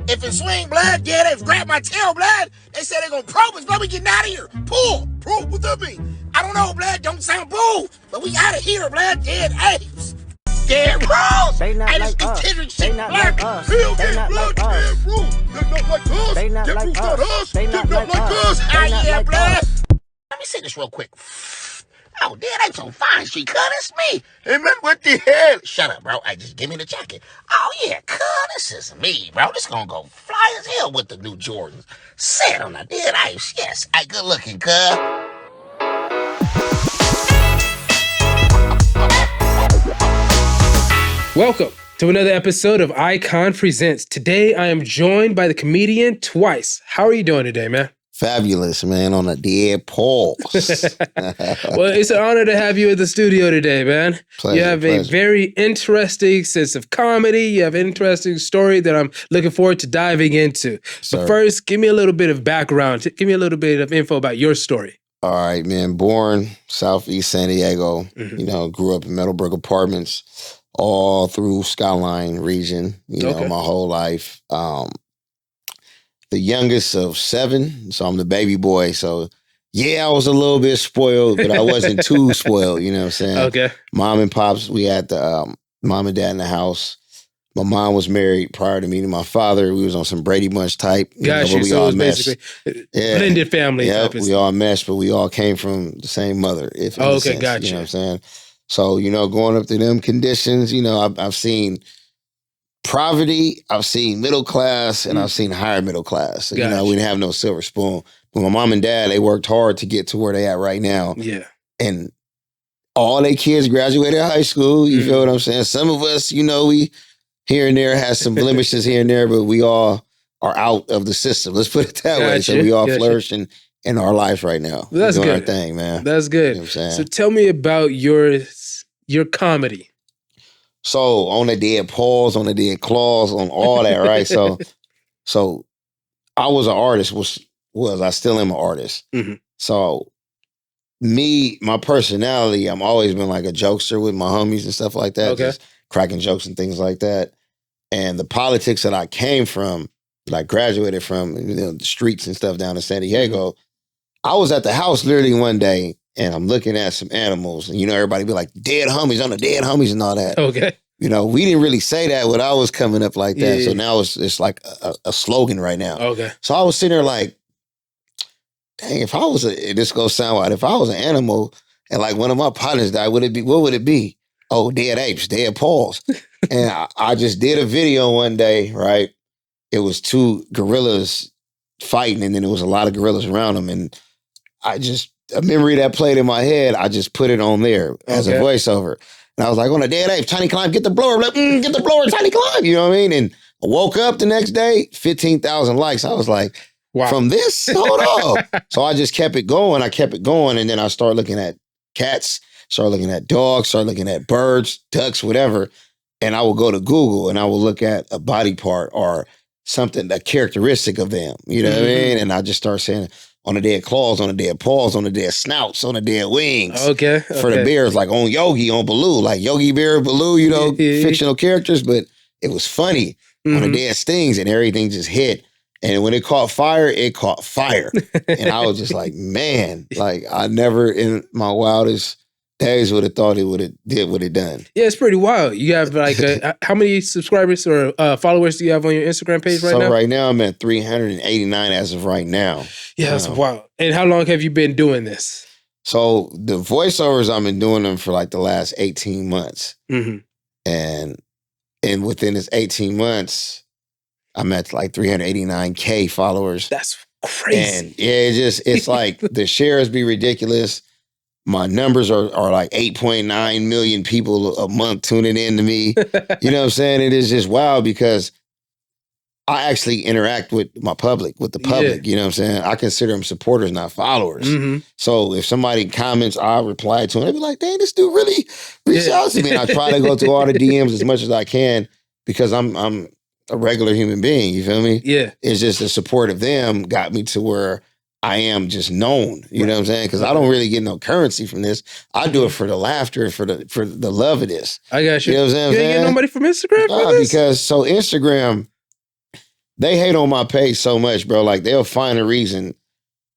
If it swing, blood, yeah, they grab my tail, blood. They say they gonna probe us, blood. We getting out of here. Pull. Probe, what that mean? I don't know, blood. Don't sound bull. But we out of here, blood. Dead apes. Dead bros. They not Hey, like this us. Kendrick They shit, not blood. like us. Hell They yeah, not blood. like us. Dead bros. They not like us. They not Dead like bros not us. us. They Dead not not like like us. us. They Ah, not yeah, like blood. us. Let me say this real quick. Oh, Dead Apes on Fine Street, cuz, it's me. Hey, man, what the hell? Shut up, bro. Hey, just give me the jacket. Oh, yeah, cuz, this is me, bro. This gonna go fly as hell with the new Jordans. Sit on the Dead Apes, yes. Hey, good looking, cuz. Welcome to another episode of Icon Presents. Today, I am joined by the comedian Twice. How are you doing today, man? Fabulous, man, on a dead pause. Well, it's an honor to have you in the studio today, man. Pleasure, You have a very interesting sense of comedy. You have an interesting story that I'm looking forward to diving into. Sir. But first, give me a little bit of background. Give me a little bit of info about your story. All right, man. Born Southeast San Diego, grew up in Meadowbrook Apartments all through Skyline region, my whole life. The youngest of 7, so I'm the baby boy. So, yeah, I was a little bit spoiled, but I wasn't too spoiled, you know what I'm saying? Okay. Mom and pops, we had the mom and dad in the house. My mom was married prior to meeting my father. We was on some Brady Bunch type. Gotcha. We So all it was meshed. basically blended family. Yeah, type of we all meshed, but we all came from the same mother. If in a sense, gotcha. You know what I'm saying? So, going up to them conditions, I've seen poverty, I've seen middle class, and I've seen higher middle class. So, Gotcha. we didn't have no silver spoon. But my mom and dad, they worked hard to get to where they at right now. Yeah. And all their kids graduated high school. You feel what I'm saying? Some of us, we here and there has some blemishes here and there, but we all are out of the system. Let's put it that way. So we all flourishing in our lives right now. That's doing good. Our thing, man. That's good. You know what I'm saying? So tell me about your comedy. So on the dead paws, on the dead claws, on all that, right? So I was an artist, I still am an artist. Mhm. So my personality, I'm always been like a jokester with my homies and stuff like that. Okay. Just cracking jokes and things like that. And the politics that I came from, that I graduated from, the streets and stuff down in San Diego, I was at the house literally one day and I'm looking at some animals and, everybody be like, dead homies on the dead homies and all that. Okay. We didn't really say that when I was coming up like that. Yeah. So now it's like a slogan right now. Okay. So I was sitting there like, dang, if I was this gonna sound wild, if I was an animal and like one of my partners died, what would it be? Oh, dead apes, dead paws. And I just did a video one day, right? It was 2 gorillas fighting and then there was a lot of gorillas around them. And a memory that played in my head, I just put it on there as a voiceover. And I was like, on a dead ape, Tiny Climb, get the blower. Like, get the blower, Tiny Climb. You know what I mean? And I woke up the next day, 15,000 likes. I was like, wow. From this? Hold up. So I just kept it going. And then I started looking at cats, started looking at dogs, started looking at birds, ducks, whatever. And I will go to Google and I will look at a body part or something, a characteristic of them. You know what I mean? And I just start saying, on the dead claws, on the dead paws, on the dead snouts, on the dead wings. Okay. For the bears, like on Yogi, on Baloo, like Yogi Bear, Baloo, fictional characters, but it was funny on the dead stings and everything just hit. And when it caught fire, it caught fire. And I was just like, man, like I never in my wildest days would have thought it would have did what it done. Yeah, it's pretty wild. You have like how many subscribers or followers do you have on your Instagram page right now? So right now I'm at 389 as of right now. Yeah, that's wild. And how long have you been doing this? So the voiceovers, I've been doing them for like the last 18 months. Mm-hmm. And within this 18 months, I'm at like 389K followers. That's crazy. And yeah, it's like the shares be ridiculous. My numbers are like 8.9 million people a month tuning in to me. You know what I'm saying? It is just wild because I actually interact with the public. Yeah. You know what I'm saying? I consider them supporters, not followers. Mm-hmm. So if somebody comments, I reply to them. They be like, dang, this dude really reached out to me. And I try to go through all the DMs as much as I can because I'm a regular human being. You feel me? Yeah. It's just the support of them got me to where I am just known. You know what I'm saying? Because I don't really get no currency from this. I do it for the laughter, for the love of this. I got you. You know what I'm saying? You ain't get nobody from Instagram for this? Because so Instagram, they hate on my page so much, bro. Like they'll find a reason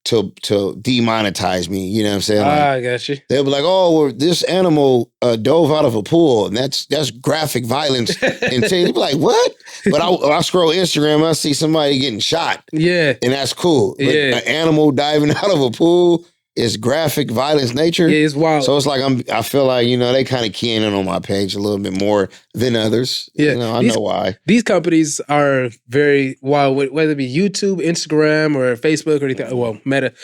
to demonetize me. You know what I'm saying? Like, I got you. they'll be like, "Oh, well, this animal dove out of a pool, and that's graphic violence." And they'll be like, "What?" But I scroll Instagram, I see somebody getting shot, Yeah. and that's cool. But Yeah. an animal diving out of a pool is graphic violence nature. Yeah, it's wild. So it's like I feel like, you know, they kind of keying in on my page a little bit more than others. Yeah. You know, I know why. These companies are very wild, whether it be YouTube, Instagram, or Facebook or anything. Well, Meta.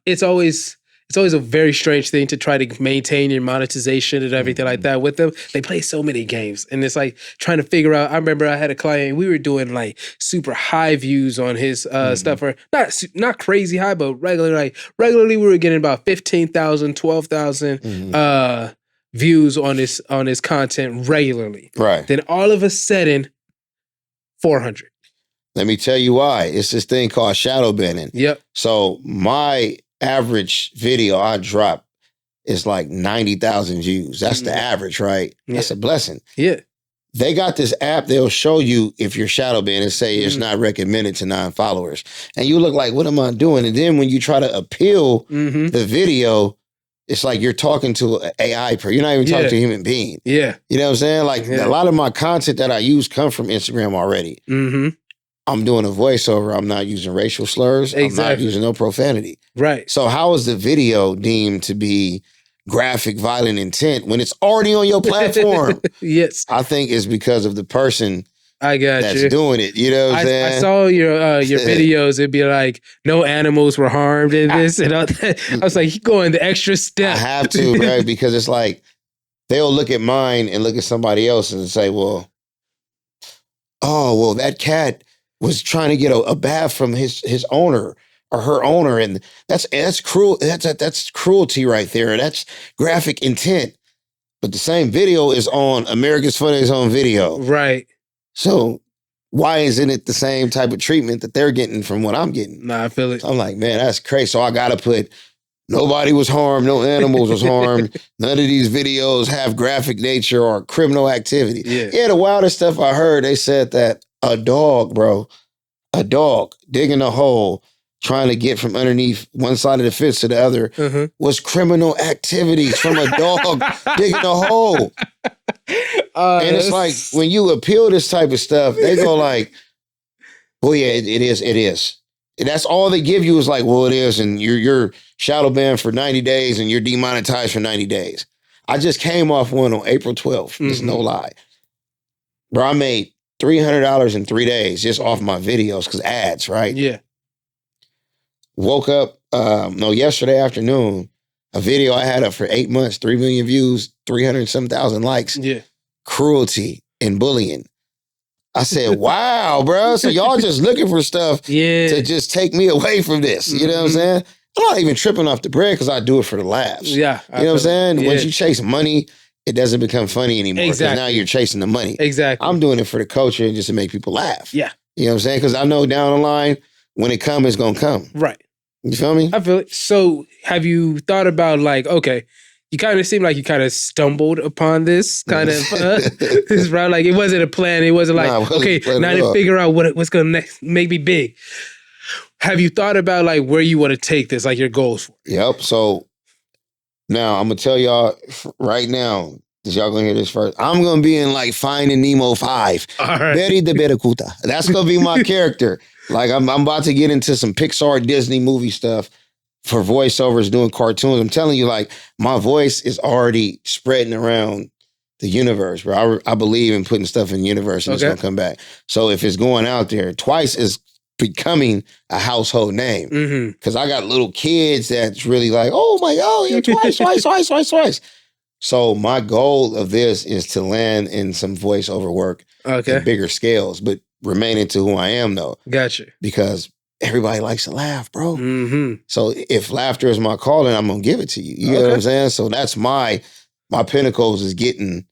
It's always a very strange thing to try to maintain your monetization and everything like that with them. They play so many games, and it's like trying to figure out. I remember I had a client. We were doing like super high views on his stuff, or not crazy high, but regularly we were getting about 15,000, 12,000 views on his content regularly. Right. Then all of a sudden, 400. Let me tell you why. It's this thing called shadow banning. Yep. So my average video I drop is like 90,000 views. That's the average, right? Yeah. That's a blessing. Yeah. They got this app, they'll show you if you're shadow banned and say it's not recommended to non-followers. And you look like, what am I doing? And then when you try to appeal the video, it's like you're talking to an AI person. You're not even talking to a human being. Yeah. You know what I'm saying? Like a lot of my content that I use come from Instagram already. I'm doing a voiceover. I'm not using racial slurs. I'm not using no profanity. Right. So how is the video deemed to be graphic, violent intent when it's already on your platform? Yes. I think it's because of the person I got that's you. doing it. You know what I'm saying? I saw your videos. It'd be like, no animals were harmed in this. And all that. I was like, he going the extra step. I have to, right? Because it's like, they'll look at mine and look at somebody else and say, well, that cat was trying to get a bath from his owner or her owner. And that's cruel. That's cruelty right there. That's graphic intent. But the same video is on America's Funniest Home Video. Right. So why isn't it the same type of treatment that they're getting from what I'm getting? Nah, I feel it. So I'm like, man, that's crazy. So I got to put, nobody was harmed, no animals was harmed. None of these videos have graphic nature or criminal activity. Yeah, the wildest stuff I heard, they said that a dog digging a hole, trying to get from underneath one side of the fence to the other was criminal activities from a dog digging a hole. And it's like, when you appeal this type of stuff, they go like, well, yeah, it is. And that's all they give you is like, well, it is. And you're shadow banned for 90 days and you're demonetized for 90 days. I just came off one on April 12th. It's no lie. Bro, I made $300 in 3 days just off my videos because ads, right? Yeah. Woke up, yesterday afternoon, a video I had up for 8 months, 3 million views, 300-some-thousand likes. Yeah. Cruelty and bullying. I said, wow, bro. So y'all just looking for stuff to just take me away from this. You know what I'm saying? I'm not even tripping off the bread because I do it for the laughs. Yeah. You know what I'm saying? Once you chase money, it doesn't become funny anymore. Because now you're chasing the money. Exactly. I'm doing it for the culture and just to make people laugh. Yeah. You know what I'm saying? Because I know down the line, when it comes, it's going to come. Right. You feel me? I feel it. So have you thought about like, okay, you kind of seem like you kind of stumbled upon this kind of this route. Like it wasn't a plan. It wasn't like, okay, now to figure out what's going to next make me big. Have you thought about like where you want to take this, like your goals for it? Yep. So now I'm going to tell y'all right now, because y'all going to hear this first. I'm going to be in like Finding Nemo 5. All right. Betty the Betacuta. That's going to be my character. Like I'm about to get into some Pixar Disney movie stuff for voiceovers, doing cartoons. I'm telling you, like, my voice is already spreading around the universe, bro. I believe in putting stuff in the universe and it's going to come back. So if it's going out there, Twice is becoming a household name. Because I got little kids that's really like, oh my God, you're Twice. So my goal of this is to land in some voiceover work at bigger scales, but remaining to who I am, though. Gotcha. Because everybody likes to laugh, bro. So if laughter is my calling, I'm going to give it to you. You know what I'm saying? So that's my pinnacles is getting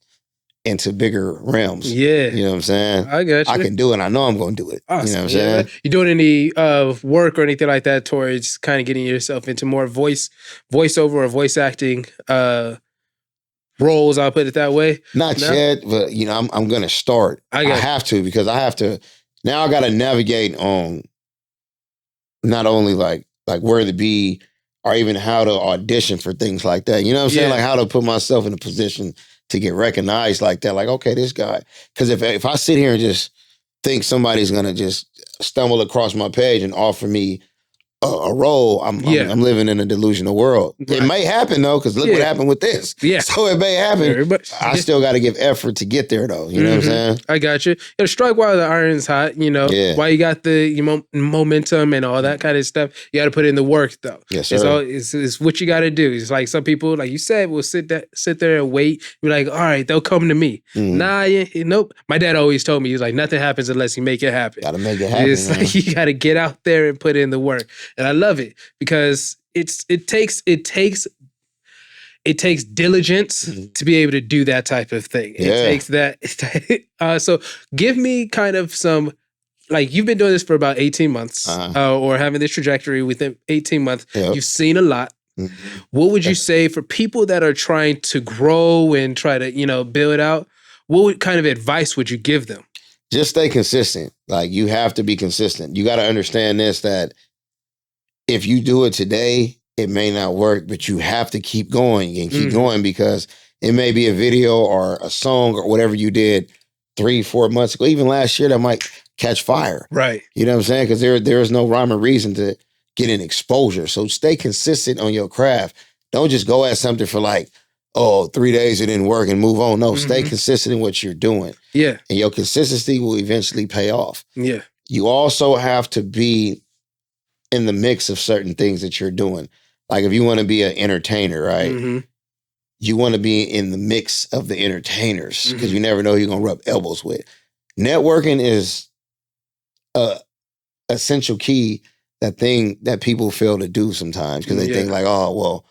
into bigger realms. Yeah. You know what I'm saying? I got you. I can do it. I know I'm going to do it. Awesome. You know what I'm saying? You doing any work or anything like that towards kind of getting yourself into more voiceover or voice acting roles, I'll put it that way? Not yet, but I'm going to start. I have to, because I have to now I got to navigate on not only like where to be or even how to audition for things like that. You know what I'm saying? Yeah. Like how to put myself in a position to get recognized like that. Like, okay, this guy. Because if I sit here and just think somebody's going to just stumble across my page and offer me a role, I'm living in a delusional world. Right. It may happen though, because look what happened with this. Yeah. So it may happen. I still got to give effort to get there though. You know what I'm saying? I got you. Strike while the iron's hot, while you got the momentum and all that kind of stuff. You got to put in the work though. Yes, sir. It's what you got to do. It's like some people, like you said, will sit there and wait. You're like, all right, they'll come to me. Nah, nope. My dad always told me, he was like, nothing happens unless you make it happen. Got to make it happen. It's like you got to get out there and put in the work. And I love it because it takes diligence to be able to do that type of thing. It takes that. So give me kind of some, like you've been doing this for about 18 months or having this trajectory within 18 months. Yep. You've seen a lot. What would you say for people that are trying to grow and try to, build out? What kind of advice would you give them? Just stay consistent. Like you have to be consistent. You got to understand this, that if you do it today, it may not work, but you have to keep going and keep going because it may be a video or a song or whatever you did 3-4 months ago, even last year, that might catch fire. Right. You know what I'm saying? Because there is no rhyme or reason to get an exposure. So stay consistent on your craft. Don't just go at something for like, 3 days it didn't work and move on. No, stay consistent in what you're doing. Yeah. And your consistency will eventually pay off. Yeah. You also have to be in the mix of certain things that you're doing. Like if you want to be an entertainer, right? You want to be in the mix of the entertainers because you never know who you're going to rub elbows with. Networking is a essential key, that thing that people fail to do sometimes because they think like, oh, well,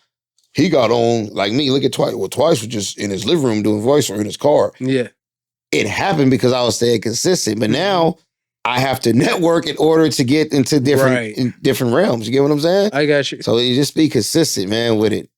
he got on like me. Look at Twice. Well, Twice was just in his living room doing voice or in his car. Yeah. It happened because I was staying consistent. But now I have to network in order to get into different realms. You get what I'm saying? I got you. So you just be consistent, man, with it.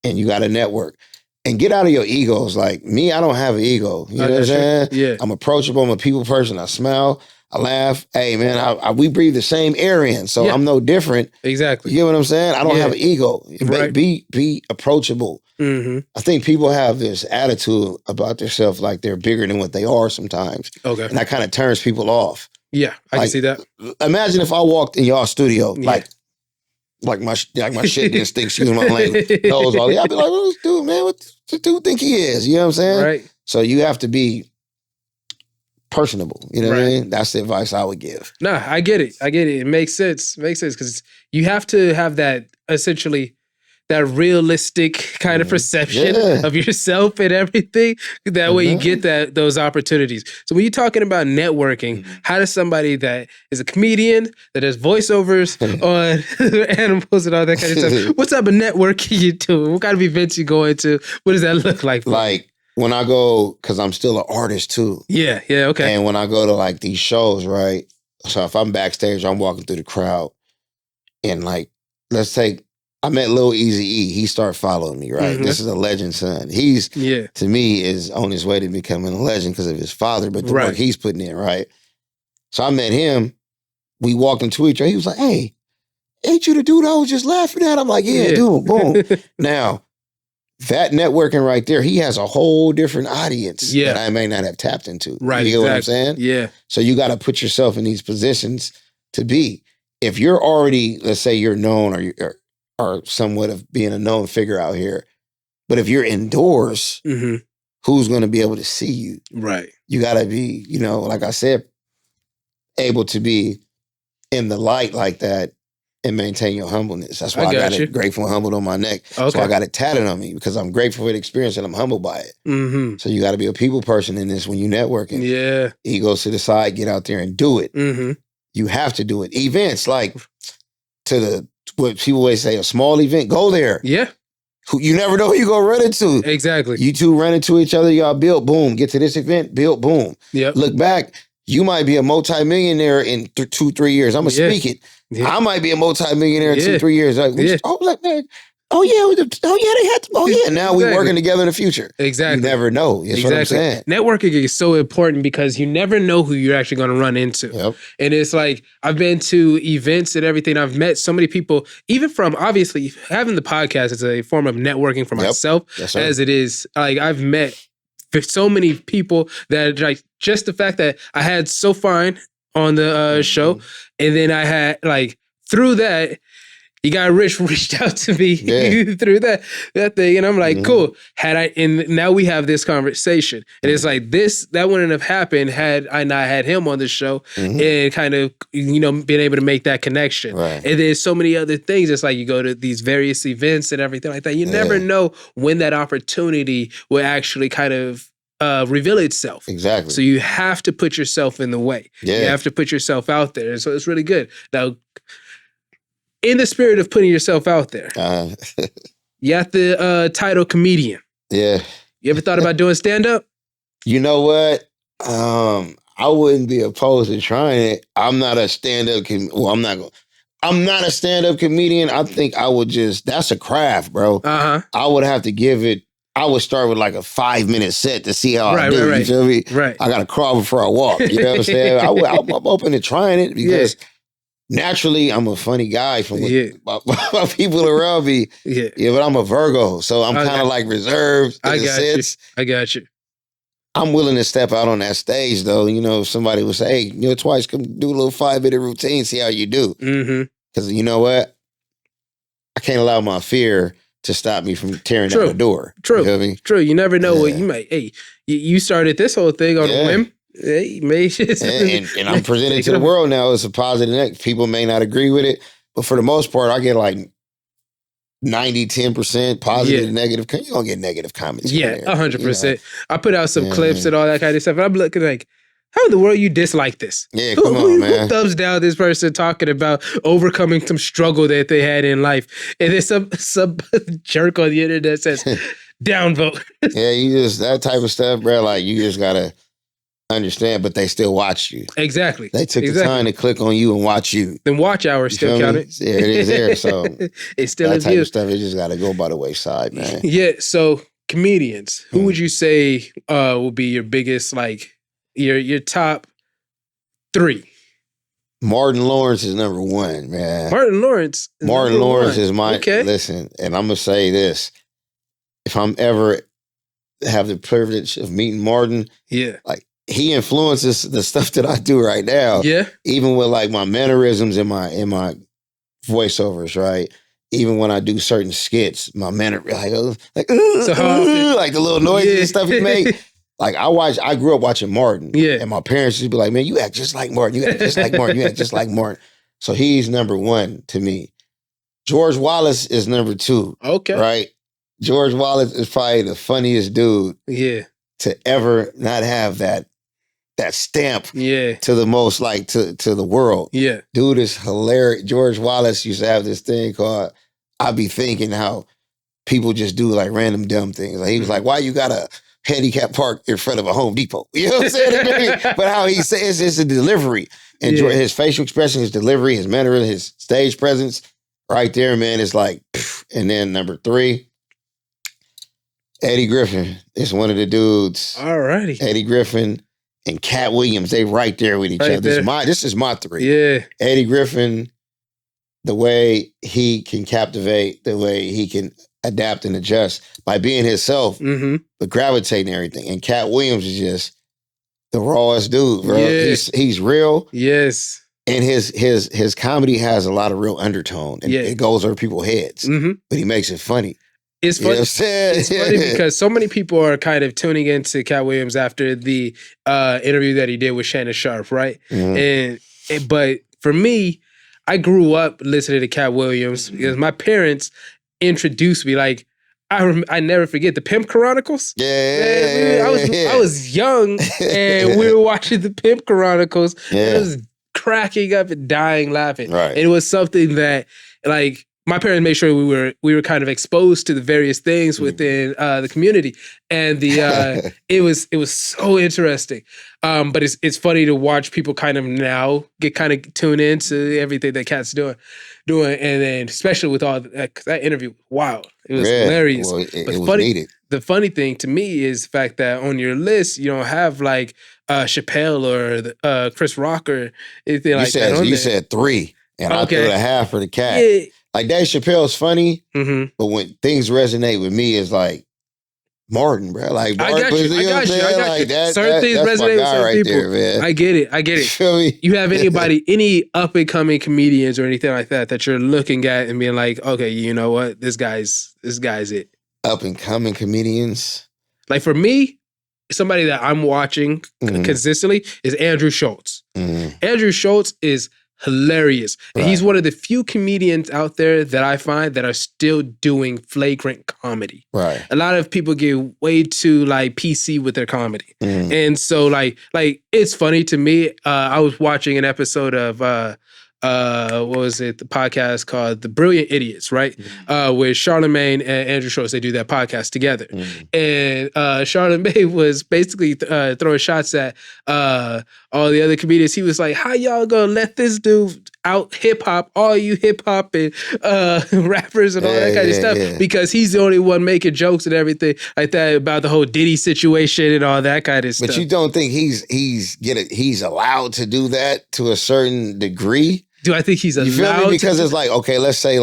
And you got to network. And get out of your egos. Like me, I don't have an ego. You know what I'm saying? Yeah. I'm approachable. I'm a people person. I smile. I laugh. Hey, man, we breathe the same air in. So I'm no different. Exactly. You get what I'm saying? I don't have an ego. Right. Be approachable. I think people have this attitude about themselves like they're bigger than what they are sometimes. Okay. And that kind of turns people off. Yeah, I can see that. Imagine if I walked in y'all studio, like my shit didn't stink, excuse my language, nose all. I'd be like, "What this dude, man? What the dude think he is?" You know what I'm saying? Right. So you have to be personable. You know what I mean? That's the advice I would give. Nah, I get it. It makes sense. Because you have to have that essentially that realistic kind of perception of yourself and everything. That way you get those opportunities. So when you're talking about networking, how does somebody that is a comedian, that does voiceovers on animals and all that kind of stuff, what type of networking you do? What kind of events you go into? What does that look like? Like when I go, because I'm still an artist too. Yeah, okay. And when I go to like these shows, right? So if I'm backstage, I'm walking through the crowd and like, let's say, I met Lil Eazy-E. He started following me, right? This is a legend son. He's, to me, is on his way to becoming a legend because of his father, but the work he's putting in, right? So I met him. We walked into each other. He was like, hey, ain't you the dude I was just laughing at? I'm like, yeah. Dude, boom. Now, that networking right there, he has a whole different audience that I may not have tapped into. Right, you get what I'm saying? Yeah. So you got to put yourself in these positions to be. If you're already, let's say you're known or somewhat of being a known figure out here. But if you're indoors, who's going to be able to see you? Right. You got to be, like I said, able to be in the light like that and maintain your humbleness. That's why I got it grateful and humbled on my neck. Okay. So I got it tatted on me because I'm grateful for the experience and I'm humbled by it. So you got to be a people person in this when you networking. Yeah. Egos to the side, get out there and do it. You have to do it. Events like what people always say, a small event, go there. Yeah. You never know who you're going to run into. Exactly. You two run into each other, y'all build, boom. Get to this event, build, boom. Yep. Look back, you might be a multimillionaire in 2-3 years. I'm going to speak it. Yeah. I might be a multimillionaire in 2-3 years. I was like, man, oh yeah, they had to, oh yeah. Now we Exactly. working together in the future. Exactly. You never know. That's what I'm saying. Networking is so important because you never know who you're actually going to run into. Yep. And it's like, I've been to events and everything. I've met so many people, even from obviously having the podcast is a form of networking for myself, Yes, sir. as it is. Like, I've met so many people that, like, just the fact that I had So Fine on the show, and then I had, like, through that, you got reached out to me through that thing, and I'm like, cool. And now we have this conversation, and it's like that wouldn't have happened had I not had him on the show and kind of been able to make that connection. Right. And there's so many other things. It's like you go to these various events and everything like that. You never know when that opportunity will actually kind of reveal itself. Exactly. So you have to put yourself in the way. Yeah. You have to put yourself out there. And so it's really good. Now, in the spirit of putting yourself out there, you got the title comedian. Yeah. You ever thought about doing stand-up? You know what? I wouldn't be opposed to trying it. I'm not a stand-up I'm not a stand-up comedian. I think I would that's a craft, bro. I would have to I would start with like a 5-minute set to see how I do. Right. You feel me? Right. I got to crawl before I walk. You know what I'm saying? I'm open to trying it because naturally I'm a funny guy from my people around me. Yeah, but I'm a Virgo, so I'm kind of like reserved in a sense. I got you. I'm willing to step out on that stage, though. If somebody would say, hey, Twice, come do a little 5-minute routine, see how you do. Because you know what? I can't allow my fear to stop me from tearing down the door. True. You feel me? True. You never know what you might. Hey, you started this whole thing on a whim. Hey, and I'm presenting to the world now as a positive. People may not agree with it, but for the most part, I get like 90-10% positive, negative. You don't get negative comments. 100%. I put out some clips and all that kind of stuff. And I'm looking like, how in the world you dislike this? Yeah, come on, man. Who thumbs down this person talking about overcoming some struggle that they had in life? And then some jerk on the internet says, downvote. Yeah, that type of stuff, bro. Like, you just gotta understand, but they still watch you. Exactly. They took the time to click on you and watch you. Then watch hours still counted. Yeah, it is there. So it's still that type of stuff, it just gotta go by the wayside, man. Yeah. So comedians, who would you say would be your biggest, like, your top 3? Martin Lawrence is number 1, man. Martin Lawrence is my listen, and I'm gonna say this. If I'm ever have the privilege of meeting Martin, like, he influences the stuff that I do right now. Yeah. Even with like my mannerisms and my voiceovers, right? Even when I do certain skits, my manner like the little noises and stuff he make. Like, I grew up watching Martin. Yeah. And my parents used to be like, man, you act just like Martin. You act just like Martin. You act just like Martin. So he's number 1 to me. George Wallace is number 2. Okay. Right? George Wallace is probably the funniest dude to ever not have that stamp to the most, like, to the world. Yeah. Dude is hilarious. George Wallace used to have this thing called, I be thinking how people just do like random dumb things. Like, he was like, why you got a handicap park in front of a Home Depot? You know what I'm saying? But how he says it's a delivery. And his facial expression, his delivery, his manner, his stage presence, right there, man, is like, pff. And then number 3, Eddie Griffin is one of the dudes. Alrighty. Eddie Griffin and Cat Williams, they right there with each other. This is my 3. Yeah. Eddie Griffin, the way he can captivate, the way he can adapt and adjust by being himself, but gravitating everything. And Cat Williams is just the rawest dude, bro. Yeah. He's real. Yes. And his comedy has a lot of real undertone. And it goes over people's heads. But he makes it funny. It's funny. It's funny because so many people are kind of tuning into Cat Williams after the interview that he did with Shannon Sharp, right? But for me, I grew up listening to Cat Williams because my parents introduced me. Like, I never forget the Pimp Chronicles. Yeah, I was young and we were watching the Pimp Chronicles. Yeah. And I was cracking up and dying laughing. Right. It was something that, like, my parents made sure we were kind of exposed to the various things within the community, and it was so interesting. But it's funny to watch people kind of now get kind of tuned into everything that Cat's doing, and then especially with all that interview. Wow, it was hilarious. Well, it but was needed. The funny thing to me is the fact that on your list you don't have like Chappelle or Chris Rock or anything like that. You said 3, and I threw a half for the Cat. Yeah. Like Dave Chappelle's funny, but when things resonate with me, it's like Martin, bro. Like Martin, I got you. Certain things resonate with certain people. There, man. I get it. You feel me? You have any up and coming comedians or anything like that you're looking at and being like, okay, you know what, this guy's it. Up and coming comedians. Like for me, somebody that I'm watching consistently is Andrew Schultz. Andrew Schultz is hilarious. And he's one of the few comedians out there that I find that are still doing flagrant comedy. Right. A lot of people get way too like PC with their comedy. And so like it's funny to me. I was watching an episode of what was it? The podcast called The Brilliant Idiots, right? With Charlemagne and Andrew Schultz. They do that podcast together. And Charlemagne was basically throwing shots at all the other comedians. He was like, how y'all gonna let this dude out hip-hop, all you hip-hop and rappers and all that kind of stuff, because he's the only one making jokes and everything like that about the whole Diddy situation and all that kind of stuff. But you don't think he's allowed to do that to a certain degree? Do I think he's allowed? You feel me? Because it's like, okay, let's say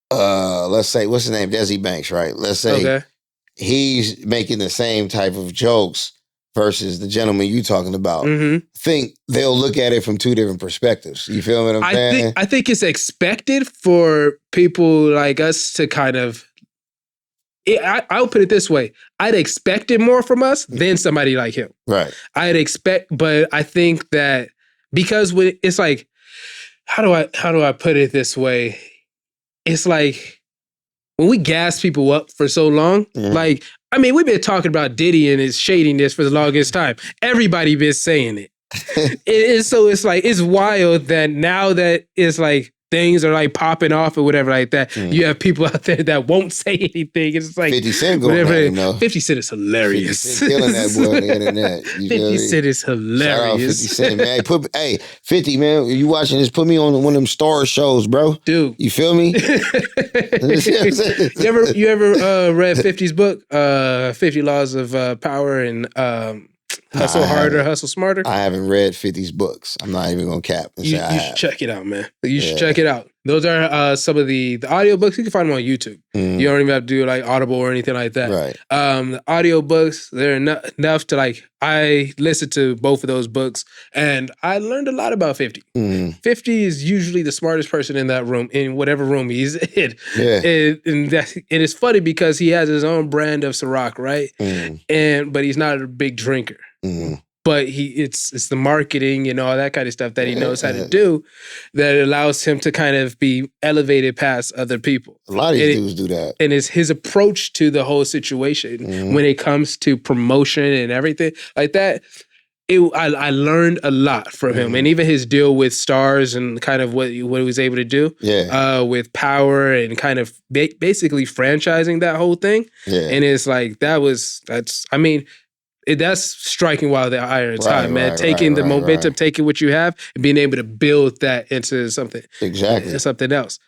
what's his name? Desi Banks, right? Let's say he's making the same type of jokes versus the gentleman you talking about. Think they'll look at it from 2 different perspectives. You feel what I'm saying? I think it's expected for people like us to kind of. I'll put it this way: I'd expect it more from us than somebody like him. Right. But I think that. Because when it's like, how do I put it this way? It's like when we gas people up for so long, like, I mean, we've been talking about Diddy and his shadiness for the longest time. Everybody been saying it. So it's like, it's wild that now that it's like things are like popping off or whatever like that, you have people out there that won't say anything. It's like 50 Cent going at him, though. 50 Cent is hilarious. 50 Cent killing that boy on the internet. 50 Cent is hilarious. Shout out 50 Cent, man. 50, man, you watching this, put me on one of them star shows, bro. Dude. You feel me? You ever read 50's book, 50 Laws of Power and Hustle Harder, Hustle Smarter? I haven't read 50's books. I'm not even going to cap and say I have. You should check it out, man. You should check it out. Those are some of the audiobooks. You can find them on YouTube. You don't even have to do like Audible or anything like that. Right. The audiobooks, they're enough to like, I listened to both of those books and I learned a lot about 50. 50 is usually the smartest person in that room, in whatever room he's in. Yeah. And it's funny because he has his own brand of Ciroc, right? But he's not a big drinker. But it's the marketing and all that kind of stuff that he knows how to do that allows him to kind of be elevated past other people. A lot of these dudes do that. And it's his approach to the whole situation when it comes to promotion and everything like that. I learned a lot from him, and even his deal with stars and kind of what he was able to do with Power and kind of basically franchising that whole thing. And it's like that's striking while the iron's hot, man. Taking the momentum, taking what you have, and being able to build that into something else.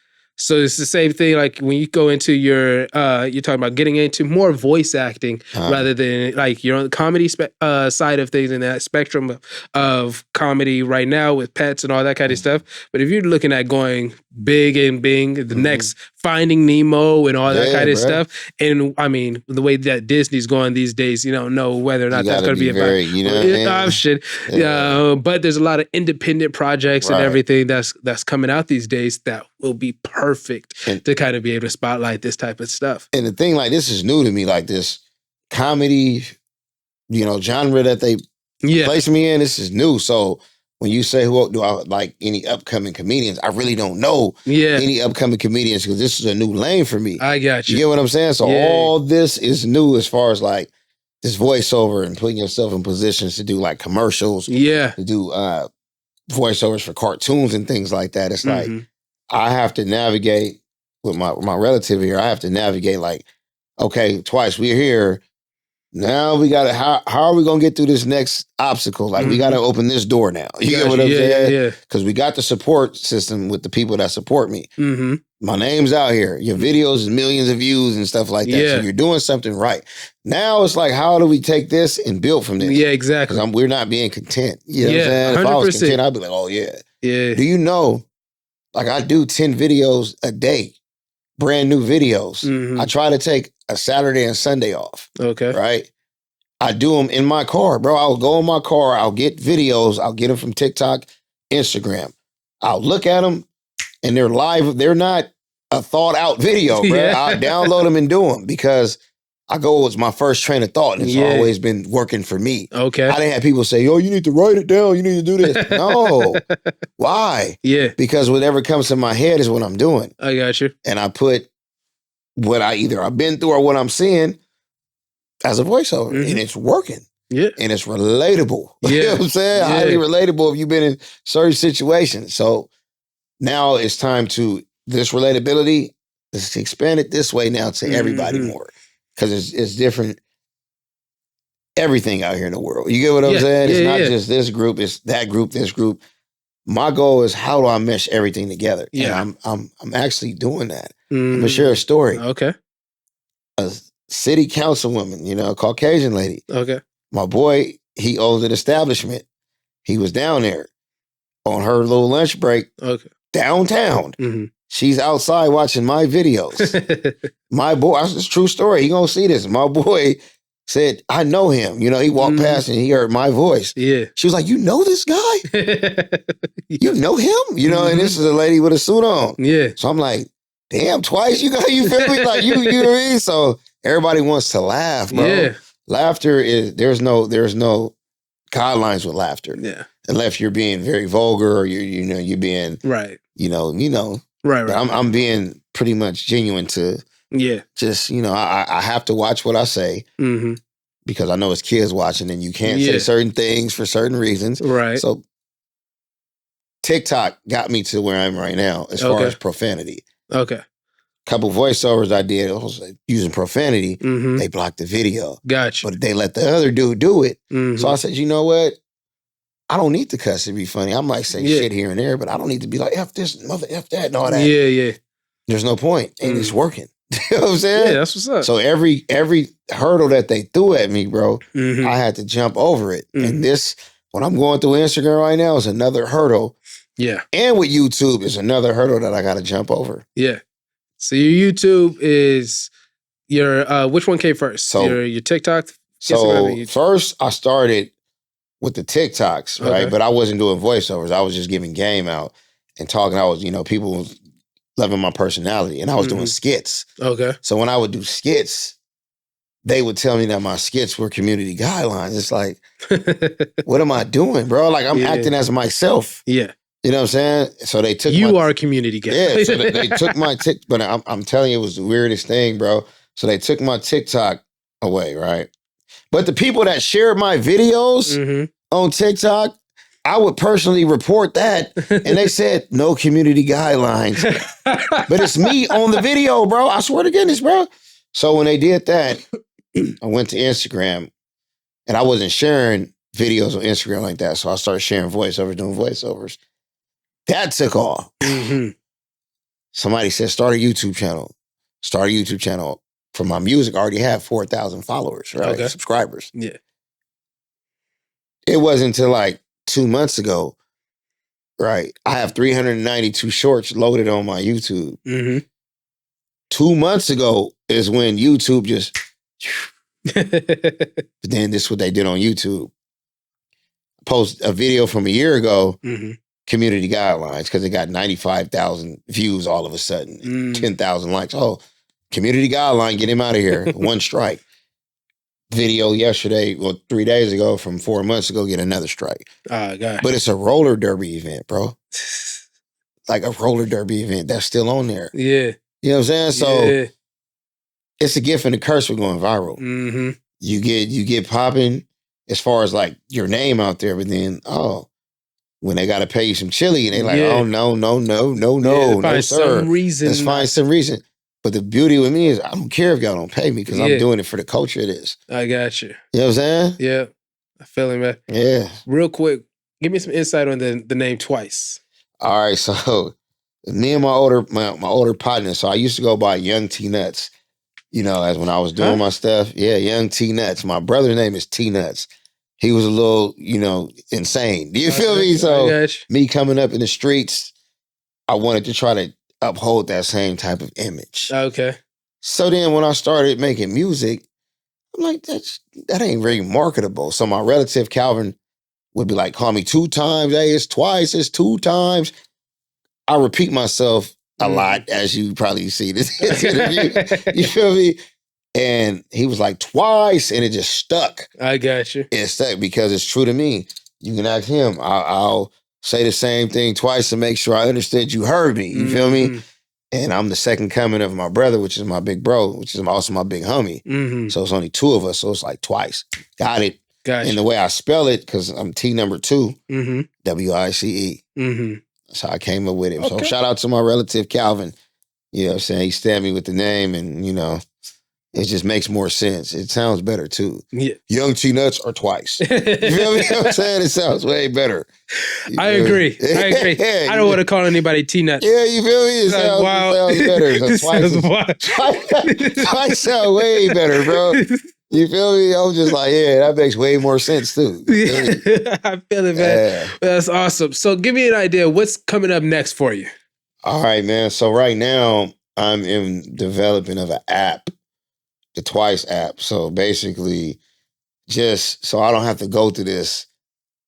So it's the same thing. Like when you go into you're talking about getting into more voice acting rather than like you're on the comedy side of things in that spectrum of comedy right now with pets and all that kind of stuff. But if you're looking at going big and being the next Finding Nemo and all that kind of stuff, and I mean the way that Disney's going these days, you don't know whether or not that's going to be an option. But there's a lot of independent projects and everything that's coming out these days that will be perfect to kind of be able to spotlight this type of stuff. And the thing, like, this is new to me, like this comedy, genre that they place me in, this is new. So when you say, who do I like any upcoming comedians, I really don't know any upcoming comedians because this is a new lane for me. I got you. You get what I'm saying? So all this is new as far as like this voiceover and putting yourself in positions to do like commercials, to do voiceovers for cartoons and things like that. It's like, I have to navigate with my relative here. I have to navigate like, okay, twice we're here. Now we gotta how are we gonna get through this next obstacle? Like we gotta open this door now. You get what I'm saying? Yeah. Because we got the support system with the people that support me. Mm-hmm. My name's out here. Your videos is millions of views and stuff like that. Yeah. So you're doing something right. Now it's like, how do we take this and build from this? Yeah, exactly. Because we're not being content. You know what I'm Yeah, saying? If I 100%. was content, I'd be like, oh yeah. Yeah. Do you know? Like I do 10 videos a day, brand new videos. Mhm. I try to take a Saturday and Sunday off. Okay. Right? I do them in my car, bro. I'll go in my car. I'll get videos. I'll get them from TikTok, Instagram. I'll look at them and they're live. They're not a thought out video, bro. Yeah. I'll download them and do them because I go, it's my first train of thought and it's Yeah. always been working for me. Okay. I didn't have people say, yo, you need to write it down. You need to do this. No. Why? Yeah, Because whatever comes to my head is what I'm doing. I got you. And I put what I've been through or what I'm seeing as a voiceover. Mhm. And it's working. Yeah. And it's relatable. You Yeah. know what I'm saying? Yeah. Highly relatable if you've been in certain situations. So now it's time to this relatability, let's expand it this way now to everybody Mhm. more. Because it's different. Everything out here in the world. You get what I'm Yeah. saying? It's Yeah, not yeah. just this group, it's that group, this group. My goal is how do I mesh everything together? Yeah. And I'm actually doing that. I'm Mhm. gonna share a story. Okay. A city councilwoman, a Caucasian lady. Okay. My boy, he owns an establishment. He was down there on her little lunch break Okay. downtown. Mm-hmm. She's outside watching my videos. My boy, it's a true story. He gonna see this. My boy said, I know him. He walked Mhm. past and he heard my voice. Yeah. She was like, you know this guy? You know him? And this is a lady with a suit on. Yeah. So I'm like, damn, twice you feel me? Like you know what I mean? So everybody wants to laugh, bro. Yeah. Laughter is there's no guidelines with laughter. Yeah. Unless you're being very vulgar or you're being Right. Right. Right. But I'm being pretty much genuine to Yeah. just, I have to watch what I say Mm-hmm. because I know it's kids watching and you can't Yeah. say certain things for certain reasons. Right. So TikTok got me to where I am right now as far Okay. as profanity. Okay. Couple voiceovers I did, I was using profanity. Mm-hmm. They blocked the video, Gotcha. but they let the other dude do it. Mm-hmm. So I said, you know what? I don't need to cuss to be funny. I might say Yeah. shit here and there, but I don't need to be like, F this, mother, F that, and all that. Yeah. Yeah. There's no point. And it's working. You know what I'm Yeah. saying? That's what's up. So every hurdle that they threw at me, bro, Mhm. I had to jump over it. Mhm. And this, what I'm going through Instagram right now is another hurdle. Yeah. And with YouTube is another hurdle that I got to jump over. Yeah. So your YouTube is your which one came first? So- your TikTok. Instagram So and YouTube. first I started with the TikToks, right? Okay. But I wasn't doing voiceovers. I was just giving game out and talking. I was, people was loving my personality and I was doing Mhm. skits. Okay. So when I would do skits, they would tell me that my skits were community guidelines. It's like, what am I doing, bro? Like I'm Yeah. acting as myself. Yeah. You know what I'm saying? So they took You my, are a community guy. yeah. So they took my but I'm telling you, it was the weirdest thing, bro. So they took my TikTok away, right? But the people that shared my videos Mm-hmm. on TikTok, I would personally report that, and they said no community guidelines. But it's me on the video, bro. I swear to goodness, bro. So when they did that, I went to Instagram, and I wasn't sharing videos on Instagram like that. So I started sharing voiceovers, doing voiceovers. That took off. Mm-hmm. Somebody said, start a YouTube channel. Start a YouTube channel. For my music, I already have 4,000 followers, right? Okay. Subscribers. Yeah. It wasn't until like 2 months ago, right? I have 392 shorts loaded on my YouTube. Mm-hmm. 2 months ago is when YouTube just, but then this is what they did on YouTube. Post a video from a year ago, mm-hmm. community guidelines, because it got 95,000 views all of a sudden, Mm. 10,000 likes. Oh, community guideline, get him out of here. One strike. Video yesterday, 3 days ago, from 4 months ago, get another strike. God. But it's a roller derby event, bro. Like a roller derby event that's still on there. Yeah. You know what I'm saying? So yeah. it's a gift and a curse for going viral. Mm-hmm. You get popping as far as like your name out there, but then when they got to pay you some chili and they like, Yeah. oh, no, Find sir. some reason. Let's find some reason. But the beauty with me is I don't care if y'all don't pay me because I'm doing it for the culture of this. I got you. You know what I'm saying? Yeah. I feel it, man. Yeah. Real quick, give me some insight on the name Twice. All right, so me and my older partner, so I used to go by Young T Nuts, you know, as when I was doing my stuff. Yeah, Young T Nuts. My brother's name is T Nuts. He was a little, you know, insane. Do you feel me? So me coming up in the streets, I wanted to try to uphold that same type of image. Okay. So then when I started making music, I'm like, that ain't very marketable. So my relative Calvin would be like, call me 2 times. Hey, it's twice, it's 2 times. I repeat myself a lot, as you probably see this interview. You feel me? And he was like, twice, and it just stuck. I got you. It stuck because it's true to me. You can ask him. I'll say the same thing twice to make sure I understood you heard me. You feel me? And I'm the second coming of my brother, which is my big bro, which is also my big homie. So it's only 2 of us. So it's like twice. Got it. Gotcha. And the way I spell it, because I'm T number 2, WICE. That's how I came up with it. Okay. So shout out to my relative Calvin. You know what I'm saying? He stabbed me with the name and, you know, it just makes more sense. It sounds better too. Yeah. Young T Nuts or Twice. You feel me? You know what I'm saying? It sounds way better. I agree. I don't want to call anybody T Nuts. Yeah, you feel me? It sounds better. So twice sounds way better, bro. You feel me? I'm just like, yeah, that makes way more sense too. I feel it, man. Yeah. That's awesome. So give me an idea. What's coming up next for you? All right, man. So right now I'm in developing of an app. The Twice app. So basically, just so I don't have to go through this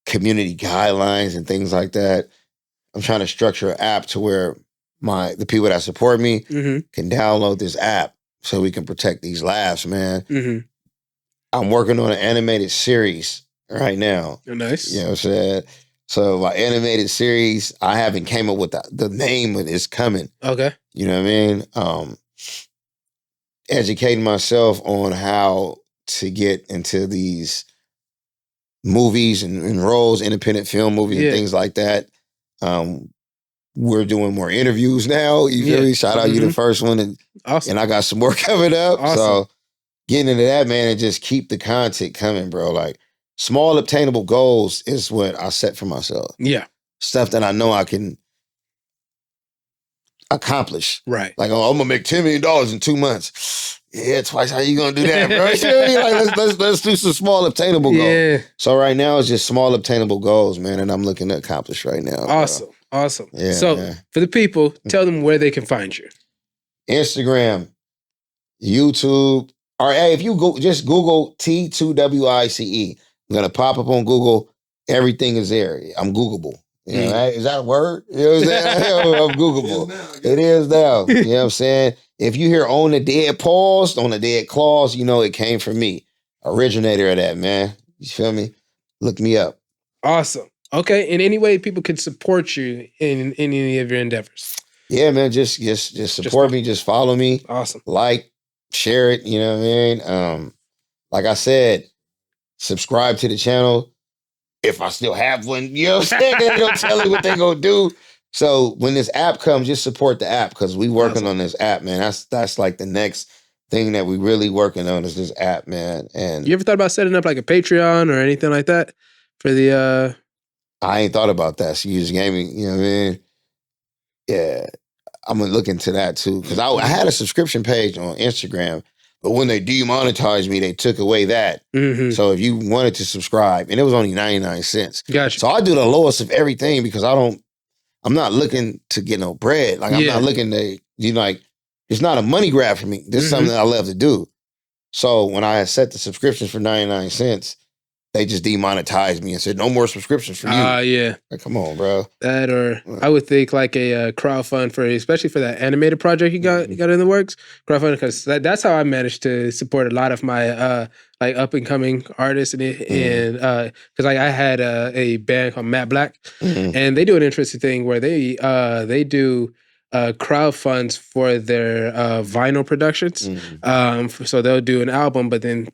community guidelines and things like that, I'm trying to structure an app to where the people that support me can download this app so we can protect these laughs, man. I'm working on an animated series right now. Nice. You know what I'm saying? So my animated series, I haven't came up with the name, but it's coming. Okay. You know what I mean? Educating myself on how to get into these movies and roles, independent film movies and things like that. We're doing more interviews now. You feel me? Shout out you the first one. And I got some more coming up. Awesome. So getting into that, man, and just keep the content coming, bro. Like small obtainable goals is what I set for myself. Yeah. Stuff that I know I can accomplish. Right. Like, oh, I'm gonna make $10 million in 2 months. Yeah, Twice. How you gonna do that, bro? Like, let's do some small obtainable goals. So right now it's just small obtainable goals, man, and I'm looking to accomplish right now. Awesome. Bro. Awesome. Yeah, so man, for the people, tell them where they can find you. Instagram, YouTube, or hey, if you just Google T2WICE. I'm gonna pop up on Google. Everything is there. I'm Googleable. You know, right? Is that a word? You know what I'm saying? I'm Googleable. It is now. You know what I'm saying? If you hear on the dead pause, on the dead clause, you know it came from me. Originator of that, man. You feel me? Look me up. Awesome. Okay. In any way people can support you in any of your endeavors. Yeah, man. Just support me. Just follow me. Awesome. Like, share it. You know what I mean? Like I said, subscribe to the channel. If I still have one, you know what I'm saying? They don't tell me what they gonna do. So when this app comes, just support the app because we working on this app, man. That's like the next thing that we really working on is this app, man. And you ever thought about setting up like a Patreon or anything like that for the? I ain't thought about that. So you just gave me, you know what I mean? Yeah, I'm gonna look into that too because I had a subscription page on Instagram. But when they demonetized me, they took away that. So if you wanted to subscribe, and it was only 99 cents. Gotcha. So I do the lowest of everything because I'm not looking to get no bread. Like I'm not looking to, it's not a money grab for me. This is something that I love to do. So when I set the subscriptions for 99 cents, they just demonetized me and said, no more subscriptions for you. Yeah. Like, come on, bro. That or I would think like a crowdfund especially for that animated project you got in the works. Crowdfund, because that's how I managed to support a lot of my like up and coming artists and because like I had a band called Matt Black and they do an interesting thing where they do crowdfunds for their vinyl productions. So they'll do an album, but then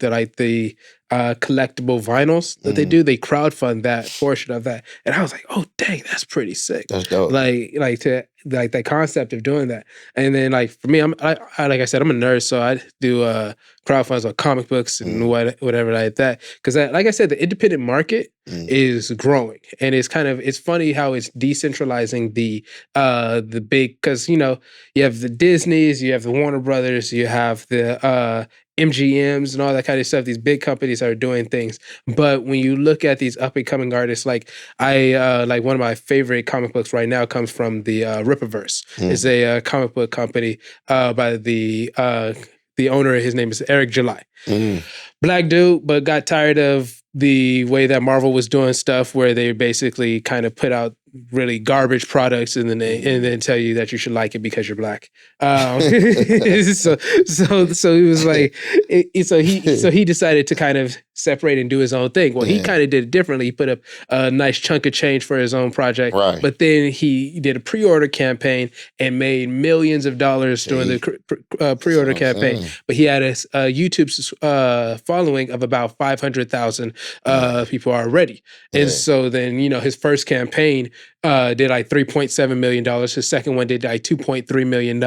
collectible vinyls that they do. They crowdfund that portion of that, and I was like, oh dang, that's pretty sick. That's dope. Like that concept of doing that. And then like for me, I like I said, I'm a nerd, so I do crowdfunds on comic books and whatever like that. Because like I said, the independent market is growing, and it's funny how it's decentralizing the big, because you have the Disneys, you have the Warner Brothers, you have the MGMs and all that kind of stuff. These big companies are doing things, but when you look at these up and coming artists, like like one of my favorite comic books right now comes from the Rippaverse. It's a comic book company by the owner. His name is Eric July. Black dude, but got tired of the way that Marvel was doing stuff, where they basically kind of put out really garbage products and then tell you that you should like it because you're black. So he was like, so he decided to kind of separate and do his own thing. Well, he kind of did it differently. He put up a nice chunk of change for his own project, but then he did a pre-order campaign and made millions of dollars during the pre-order campaign. But he had a YouTube following of about 500,000 people already. And so then, his first campaign did like $3.7 million. His second one did like $2.3 million.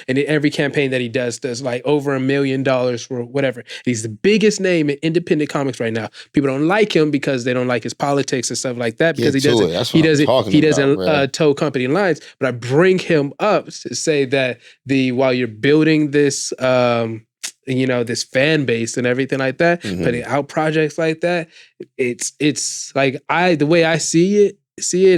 And every campaign that he does like over $1 million for whatever. He's the biggest name in independent comics right now. People don't like him because they don't like his politics and stuff like that, because he doesn't toe company lines. But I bring him up to say that while you're building this this fan base and everything like that, putting out projects like that, it's like the way I see it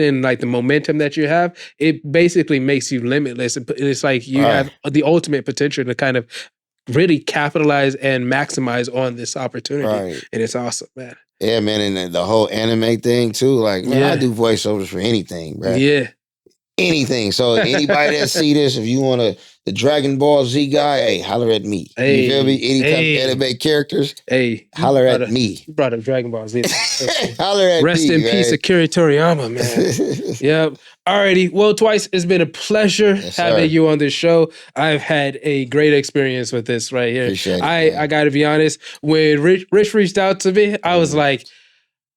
and like the momentum that you have, it basically makes you limitless. It's like you have the ultimate potential to kind of really capitalize and maximize on this opportunity. And it's awesome, man. Yeah, man. And the whole anime thing too. Like, man, I do voiceovers for anything, bro. Yeah. Anything. So anybody that see this, if you want the Dragon Ball Z guy, hey, holler at me. You feel me? Any type of anime characters, holler at me. You brought up Dragon Ball Z. Holler at me. Rest in peace, Akira Toriyama, man. Yep. Alrighty. Well, Twice, it's been a pleasure having you on this show. I've had a great experience with this right here. Appreciate it, I got to be honest. When Rich reached out to me, I was like,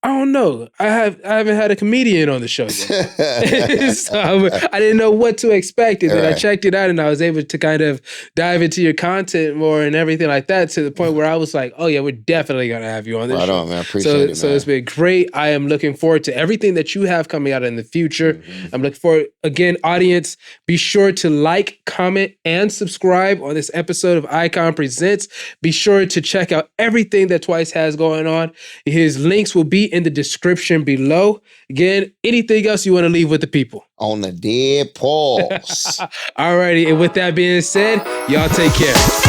I don't know. I haven't had a comedian on the show yet. So I didn't know what to expect. And then I checked it out and I was able to kind of dive into your content more and everything like that, to the point where I was like, oh yeah, we're definitely going to have you on this show. On, man. Appreciate it, man. So it's been great. I am looking forward to everything that you have coming out in the future. I'm looking forward, again, audience, be sure to like, comment, and subscribe on this episode of Icon Presents. Be sure to check out everything that Twice has going on. His links will be in the description below. Again, anything else you want to leave with the people? On the dead pause. Alrighty, and with that being said, y'all take care.